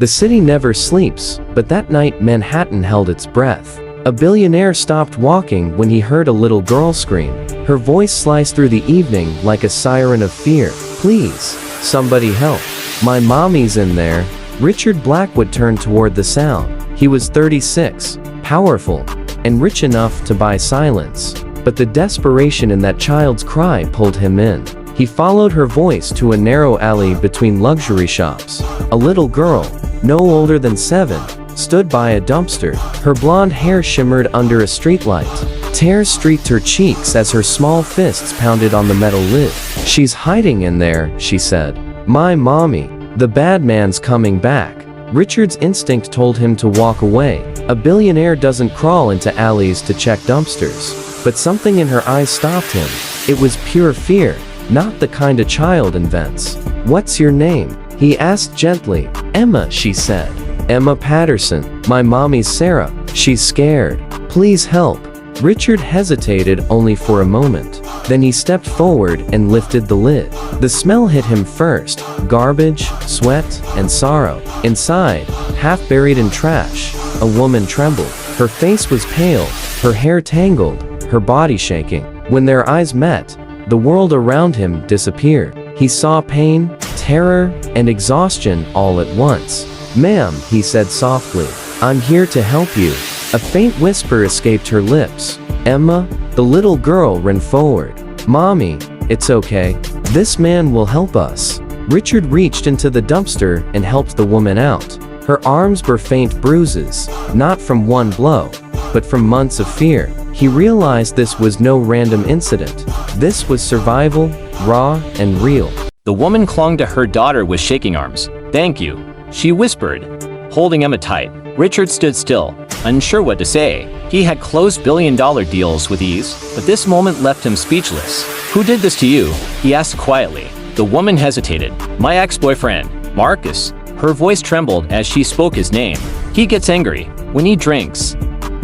The city never sleeps, but that night Manhattan held its breath. A billionaire stopped walking when he heard a little girl scream. Her voice sliced through the evening like a siren of fear. "Please, somebody help. My mommy's in there." Richard Blackwood turned toward the sound. He was 36, powerful, and rich enough to buy silence. But the desperation in that child's cry pulled him in. He followed her voice to a narrow alley between luxury shops. A little girl, no older than 7, stood by a dumpster. Her blonde hair shimmered under a streetlight. Tears streaked her cheeks as her small fists pounded on the metal lid. "She's hiding in there," she said. "My mommy. The bad man's coming back." Richard's instinct told him to walk away. A billionaire doesn't crawl into alleys to check dumpsters. But something in her eyes stopped him. It was pure fear, not the kind a child invents. "What's your name?" he asked gently. "Emma," she said. "Emma Patterson. My mommy's Sarah. She's scared. Please help." Richard hesitated only for a moment. Then he stepped forward and lifted the lid. The smell hit him first: garbage, sweat, and sorrow. Inside, half buried in trash, a woman trembled. Her face was pale, her hair tangled, her body shaking. When their eyes met, the world around him disappeared. He saw pain, terror, and exhaustion all at once. "Ma'am," he said softly, "I'm here to help you." A faint whisper escaped her lips. "Emma?" The little girl ran forward. "Mommy, it's okay. This man will help us." Richard reached into the dumpster and helped the woman out. Her arms were faint bruises, not from one blow, but from months of fear. He realized this was no random incident. This was survival, raw and real. The woman clung to her daughter with shaking arms. "Thank you," she whispered, holding Emma tight. Richard stood still, unsure what to say. He had closed billion-dollar deals with ease, but this moment left him speechless. "Who did this to you?" he asked quietly. The woman hesitated. "My ex-boyfriend, Marcus." Her voice trembled as she spoke his name. "He gets angry when he drinks.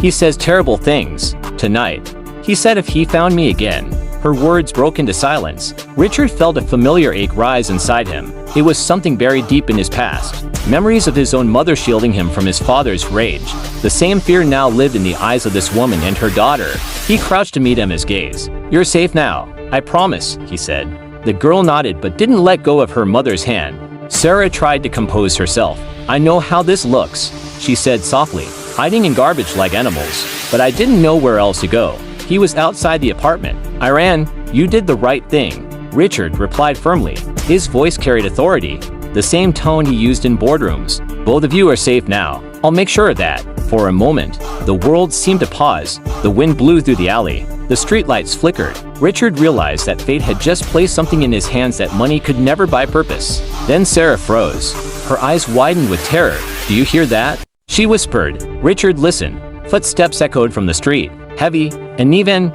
He says terrible things. Tonight, he said if he found me again." Her words broke into silence. Richard felt a familiar ache rise inside him. It was something buried deep in his past. Memories of his own mother shielding him from his father's rage. The same fear now lived in the eyes of this woman and her daughter. He crouched to meet Emma's gaze. "You're safe now, I promise," he said. The girl nodded but didn't let go of her mother's hand. Sarah tried to compose herself. "I know how this looks," she said softly. "Hiding in garbage like animals. But I didn't know where else to go. He was outside the apartment. I ran. You did the right thing," Richard replied firmly. His voice carried authority, the same tone he used in boardrooms. "Both of you are safe now. I'll make sure of that." For a moment, the world seemed to pause. The wind blew through the alley. The streetlights flickered. Richard realized that fate had just placed something in his hands that money could never buy purpose. Then Sarah froze. Her eyes widened with terror. "Do you hear that?" she whispered. Richard listened. Footsteps echoed from the street, heavy and even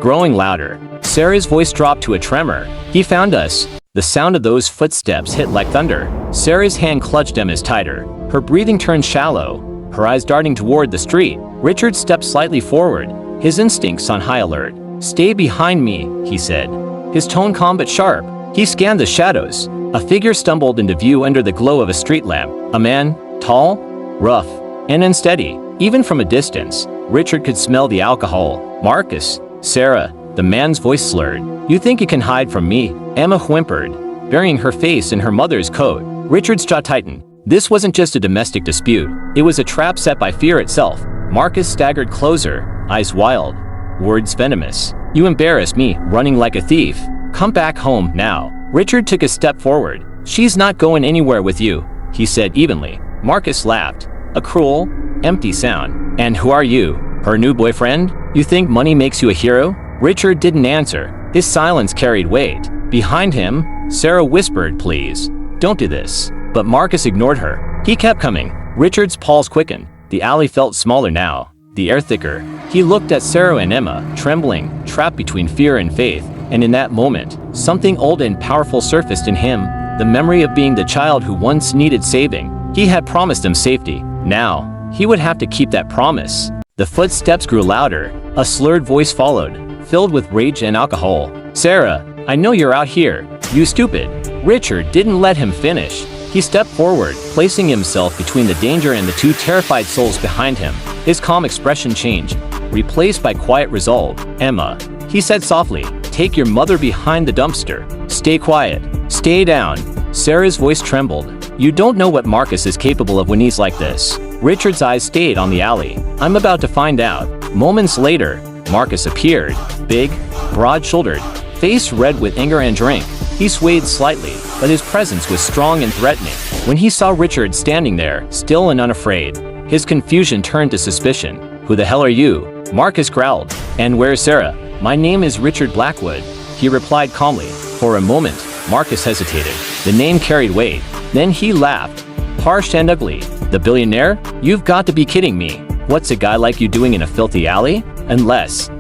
growing louder. Sarah's voice dropped to a tremor. "He found us." The sound of those footsteps hit like thunder. Sarah's hand clutched Emma's tighter. Her breathing turned shallow, her eyes darting toward the street. Richard stepped slightly forward, his instincts on high alert. "Stay behind me," he said, his tone calm but sharp. He scanned the shadows. A figure stumbled into view under the glow of a street lamp. A man, tall, rough, and unsteady. Even from a distance, Richard could smell the alcohol. "Marcus." "Sarah." The man's voice slurred. "You think you can hide from me?" Emma whimpered, burying her face in her mother's coat. Richard's jaw tightened. This wasn't just a domestic dispute. It was a trap set by fear itself. Marcus staggered closer, eyes wild, words venomous. "You embarrassed me, running like a thief. Come back home now." Richard took a step forward. "She's not going anywhere with you," he said evenly. Marcus laughed, a cruel, empty sound. "And who are you? Her new boyfriend? You think money makes you a hero?" Richard didn't answer. His silence carried weight. Behind him, Sarah whispered, "Please, don't do this." But Marcus ignored her. He kept coming. Richard's pulse quickened. The alley felt smaller now, the air thicker. He looked at Sarah and Emma, trembling, trapped between fear and faith. And in that moment, something old and powerful surfaced in him, the memory of being the child who once needed saving. He had promised them safety. Now, he would have to keep that promise. The footsteps grew louder. A slurred voice followed, filled with rage and alcohol. "Sarah, I know you're out here. You stupid." Richard didn't let him finish. He stepped forward, placing himself between the danger and the two terrified souls behind him. His calm expression changed, replaced by quiet resolve. "Emma," he said softly, "take your mother behind the dumpster. Stay quiet. Stay down." Sarah's voice trembled. "You don't know what Marcus is capable of when he's like this." Richard's eyes stayed on the alley. "I'm about to find out." Moments later, Marcus appeared, big, broad-shouldered, face red with anger and drink. He swayed slightly, but his presence was strong and threatening. When he saw Richard standing there, still and unafraid, his confusion turned to suspicion. "Who the hell are you?" Marcus growled. "And where's Sarah?" "My name is Richard Blackwood," he replied calmly. For a moment, Marcus hesitated. The name carried weight. Then he laughed, harsh and ugly. "The billionaire? You've got to be kidding me. What's a guy like you doing in a filthy alley? Unless..."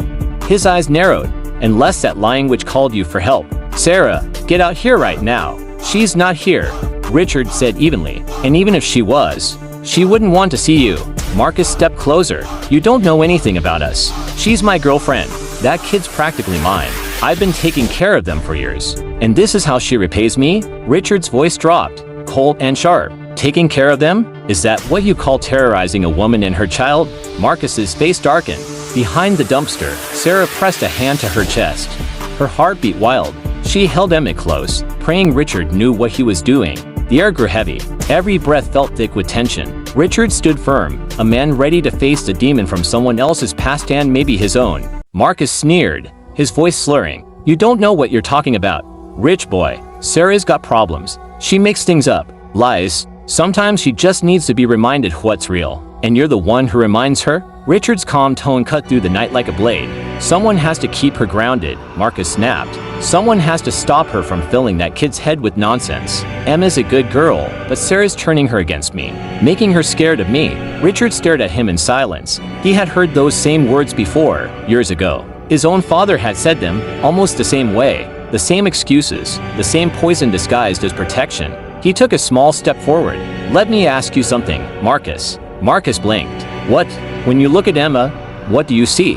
His eyes narrowed. "Unless that lying witch called you for help." "Sarah, get out here right now." "She's not here," Richard said evenly. "And even if she was, she wouldn't want to see you." Marcus stepped closer. "You don't know anything about us. She's my girlfriend. That kid's practically mine. I've been taking care of them for years. And this is how she repays me?" Richard's voice dropped, cold and sharp. "Taking care of them? Is that what you call terrorizing a woman and her child?" Marcus's face darkened. Behind the dumpster, Sarah pressed a hand to her chest. Her heart beat wild. She held Emmett close, praying Richard knew what he was doing. The air grew heavy. Every breath felt thick with tension. Richard stood firm, a man ready to face the demon from someone else's past and maybe his own. Marcus sneered, his voice slurring. "You don't know what you're talking about. Rich boy, Sarah's got problems. She makes things up. Lies. Sometimes she just needs to be reminded what's real. And you're the one who reminds her?" Richard's calm tone cut through the night like a blade. "Someone has to keep her grounded," Marcus snapped. "Someone has to stop her from filling that kid's head with nonsense. Emma's a good girl, but Sarah's turning her against me, making her scared of me." Richard stared at him in silence. He had heard those same words before, years ago. His own father had said them, almost the same way. The same excuses, the same poison disguised as protection. He took a small step forward. "Let me ask you something, Marcus." Marcus blinked. "What? When you look at Emma, what do you see?"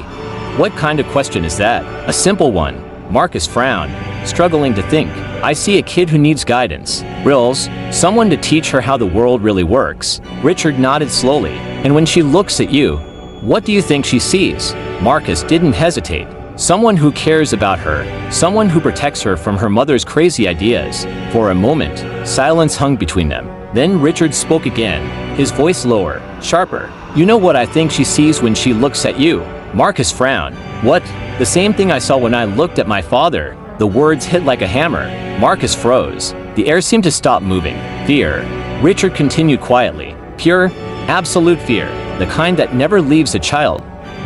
"What kind of question is that?" "A simple one." Marcus frowned, struggling to think. "I see a kid who needs guidance. Rills, someone to teach her how the world really works." Richard nodded slowly. "And when she looks at you, what do you think she sees?" Marcus didn't hesitate. "Someone who cares about her, someone who protects her from her mother's crazy ideas." For a moment, silence hung between them. Then Richard spoke again, his voice lower, sharper. "You know what I think she sees when she looks at you?" Marcus frowned. "What?" "The same thing I saw when I looked at my father." The words hit like a hammer. Marcus froze. The air seemed to stop moving. "Fear." Richard continued quietly. "Pure, absolute fear. The kind that never leaves a child,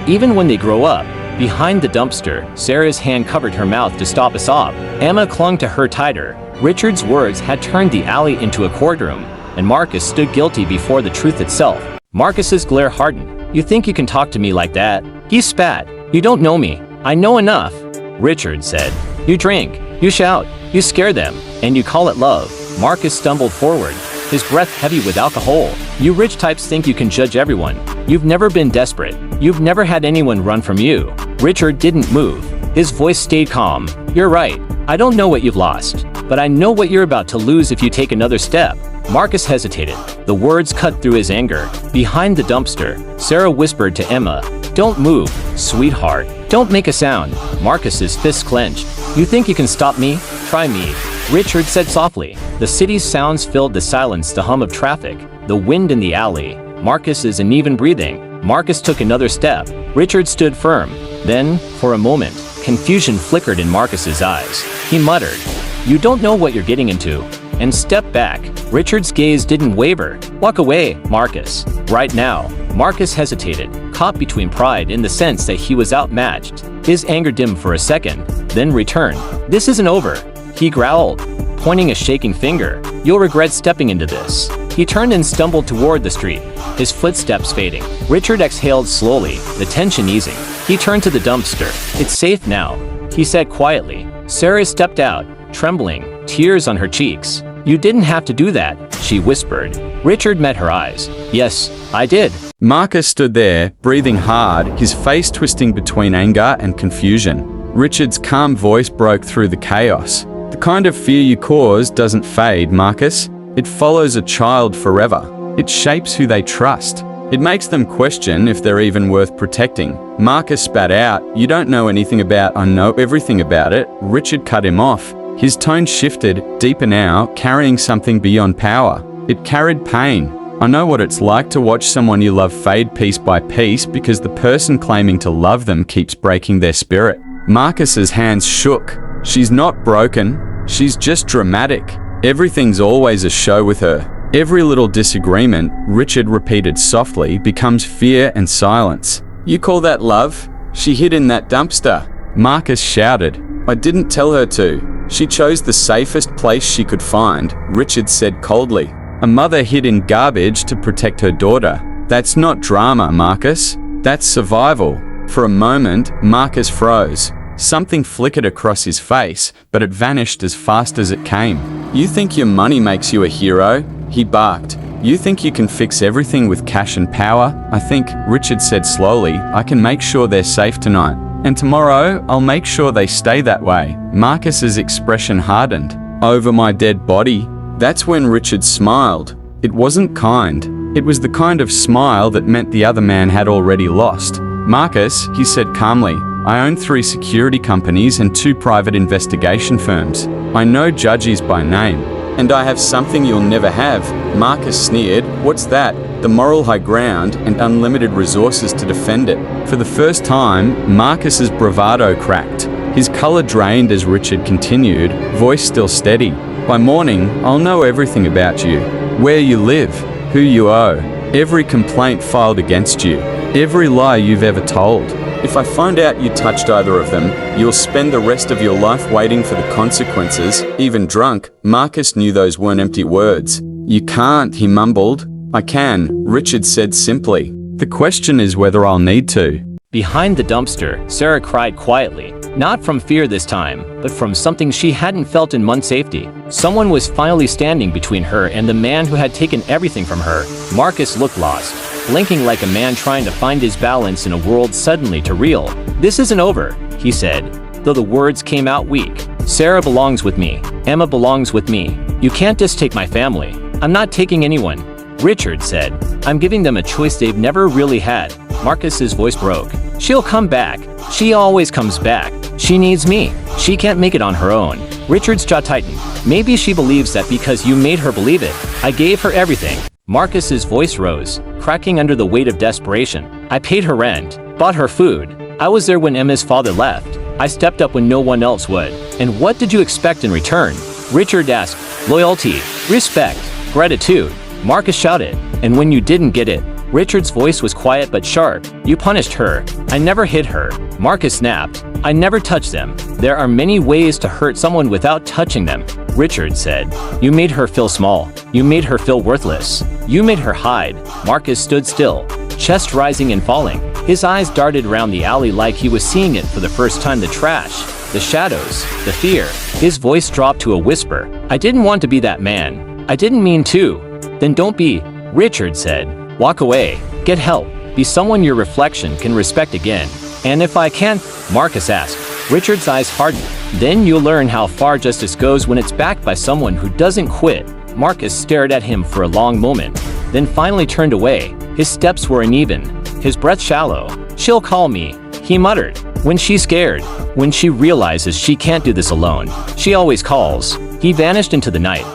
even when they grow up." Behind the dumpster, Sarah's hand covered her mouth to stop a sob. Emma clung to her tighter. Richard's words had turned the alley into a courtroom, and Marcus stood guilty before the truth itself. Marcus's glare hardened. "You think you can talk to me like that?" He spat. "You don't know me. I know enough." Richard said. "You drink, you shout, you scare them, and you call it love." Marcus stumbled forward, his breath heavy with alcohol. "You rich types think you can judge everyone. You've never been desperate. You've never had anyone run from you." Richard didn't move. His voice stayed calm. "You're right. I don't know what you've lost, but I know what you're about to lose if you take another step." Marcus hesitated. The words cut through his anger. Behind the dumpster, Sarah whispered to Emma, "Don't move, sweetheart. Don't make a sound." Marcus's fists clenched. "You think you can stop me? Try me." Richard said softly. The city's sounds filled the silence, the hum of traffic, the wind in the alley, Marcus's uneven breathing. Marcus took another step. Richard stood firm. Then, for a moment, confusion flickered in Marcus's eyes. He muttered, "You don't know what you're getting into," and stepped back. Richard's gaze didn't waver. "Walk away, Marcus. Right now." Marcus hesitated, caught between pride in the sense that he was outmatched. His anger dimmed for a second, then returned. "This isn't over," he growled, pointing a shaking finger. "You'll regret stepping into this." He turned and stumbled toward the street, his footsteps fading. Richard exhaled slowly, the tension easing. He turned to the dumpster. "It's safe now," he said quietly. Sarah stepped out, trembling, tears on her cheeks. "You didn't have to do that," she whispered. Richard met her eyes. "Yes, I did." Marcus stood there, breathing hard, his face twisting between anger and confusion. Richard's calm voice broke through the chaos. "The kind of fear you cause doesn't fade, Marcus. It follows a child forever. It shapes who they trust. It makes them question if they're even worth protecting. Marcus spat out, "You don't know anything about, I know everything about it." Richard cut him off. His tone shifted, deeper now, carrying something beyond power. It carried pain. "I know what it's like to watch someone you love fade piece by piece because the person claiming to love them keeps breaking their spirit." Marcus's hands shook. "She's not broken. She's just dramatic. Everything's always a show with her. Every little disagreement," Richard repeated softly, "becomes fear and silence." "You call that love? She hid in that dumpster." Marcus shouted. "I didn't tell her to. She chose the safest place she could find," Richard said coldly. "A mother hid in garbage to protect her daughter. That's not drama, Marcus. That's survival." For a moment, Marcus froze. Something flickered across his face, but it vanished as fast as it came. "You think your money makes you a hero?" he barked. "You think you can fix everything with cash and power?" "I think," Richard said slowly, "I can make sure they're safe tonight. And tomorrow, I'll make sure they stay that way." Marcus's expression hardened. "Over my dead body?" That's when Richard smiled. It wasn't kind. It was the kind of smile that meant the other man had already lost. "Marcus," he said calmly, "I own 3 security companies and 2 private investigation firms. I know judges by name. And I have something you'll never have." Marcus sneered. "What's that?" "The moral high ground and unlimited resources to defend it." For the first time, Marcus's bravado cracked. His color drained as Richard continued, voice still steady. "By morning, I'll know everything about you. Where you live, who you owe, every complaint filed against you, every lie you've ever told. If I find out you touched either of them, you'll spend the rest of your life waiting for the consequences, even drunk." Marcus knew those weren't empty words. "You can't," he mumbled. "I can," Richard said simply. "The question is whether I'll need to." Behind the dumpster, Sarah cried quietly, not from fear this time, but from something she hadn't felt in months. Safety. Someone was finally standing between her and the man who had taken everything from her. Marcus looked lost, blinking like a man trying to find his balance in a world suddenly too real. "This isn't over," he said, though the words came out weak. "Sarah belongs with me. Emma belongs with me. You can't just take my family." "I'm not taking anyone," Richard said. "I'm giving them a choice they've never really had." Marcus's voice broke. "She'll come back. She always comes back. She needs me. She can't make it on her own." Richard's jaw tightened. "Maybe she believes that because you made her believe it. I gave her everything." Marcus's voice rose, cracking under the weight of desperation. "I paid her rent, bought her food. I was there when Emma's father left. I stepped up when no one else would. And what did you expect in return?" Richard asked. "Loyalty, respect, gratitude." Marcus shouted. "And when you didn't get it?" Richard's voice was quiet but sharp. "You punished her. I never hit her." Marcus snapped. "I never touched them." "There are many ways to hurt someone without touching them," Richard said. "You made her feel small. You made her feel worthless. You made her hide." Marcus stood still, chest rising and falling. His eyes darted around the alley like he was seeing it for the first time. The trash, the shadows, the fear. His voice dropped to a whisper. "I didn't want to be that man. I didn't mean to." "Then don't be," Richard said. "Walk away. Get help. Be someone your reflection can respect again." "And if I can?" Marcus asked. Richard's eyes hardened. "Then you'll learn how far justice goes when it's backed by someone who doesn't quit." Marcus stared at him for a long moment, then finally turned away. His steps were uneven, his breath shallow. "She'll call me," he muttered. "When she's scared. When she realizes she can't do this alone. She always calls." He vanished into the night,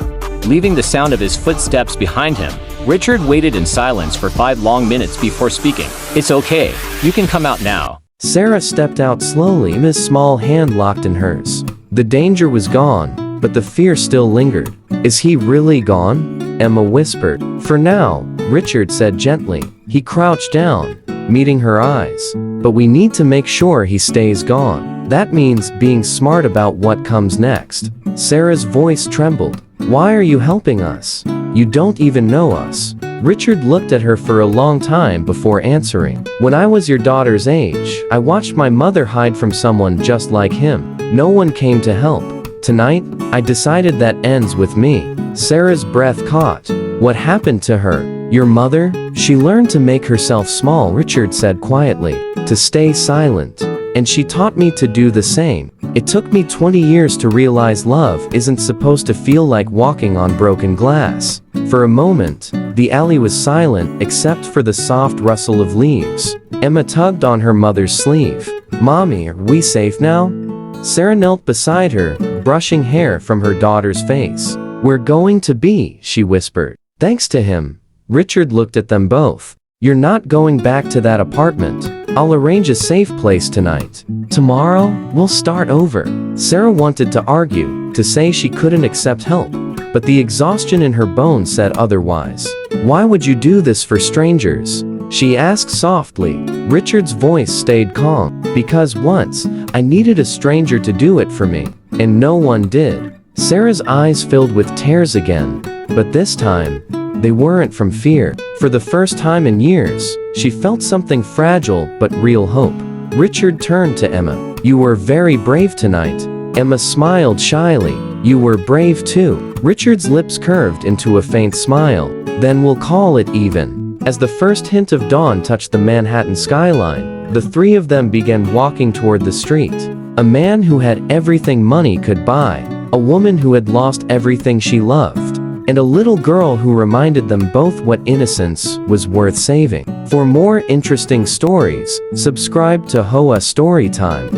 leaving the sound of his footsteps behind him. Richard waited in silence for 5 long minutes before speaking. "It's okay. You can come out now." Sarah stepped out slowly, Emma's small hand locked in hers. The danger was gone, but the fear still lingered. "Is he really gone?" Emma whispered. "For now," Richard said gently. He crouched down, meeting her eyes. "But we need to make sure he stays gone. That means being smart about what comes next." Sarah's voice trembled. "Why are you helping us? You don't even know us." Richard looked at her for a long time before answering. "When I was your daughter's age, I watched my mother hide from someone just like him. No one came to help. Tonight, I decided that ends with me." Sarah's breath caught. "What happened to her?" "Your mother? She learned to make herself small," Richard said quietly, "to stay silent. And she taught me to do the same. It took me 20 years to realize love isn't supposed to feel like walking on broken glass. For a moment, the alley was silent except for the soft rustle of leaves. Emma tugged on her mother's sleeve. "Mommy, are we safe now?" Sarah knelt beside her, brushing hair from her daughter's face. "We're going to be," she whispered. "Thanks to him." Richard looked at them both. "You're not going back to that apartment. I'll arrange a safe place tonight. Tomorrow, we'll start over." Sarah wanted to argue, to say she couldn't accept help, but the exhaustion in her bones said otherwise. "Why would you do this for strangers?" she asked softly. Richard's voice stayed calm. "Because once, I needed a stranger to do it for me, and no one did." Sarah's eyes filled with tears again, but this time, they weren't from fear. For the first time in years, she felt something fragile but real hope. Richard turned to Emma. "You were very brave tonight." Emma smiled shyly. "You were brave too." Richard's lips curved into a faint smile. "Then we'll call it even." As the first hint of dawn touched the Manhattan skyline, the three of them began walking toward the street. A man who had everything money could buy, a woman who had lost everything she loved, and a little girl who reminded them both what innocence was worth saving. For more interesting stories, subscribe to HOA Story Time.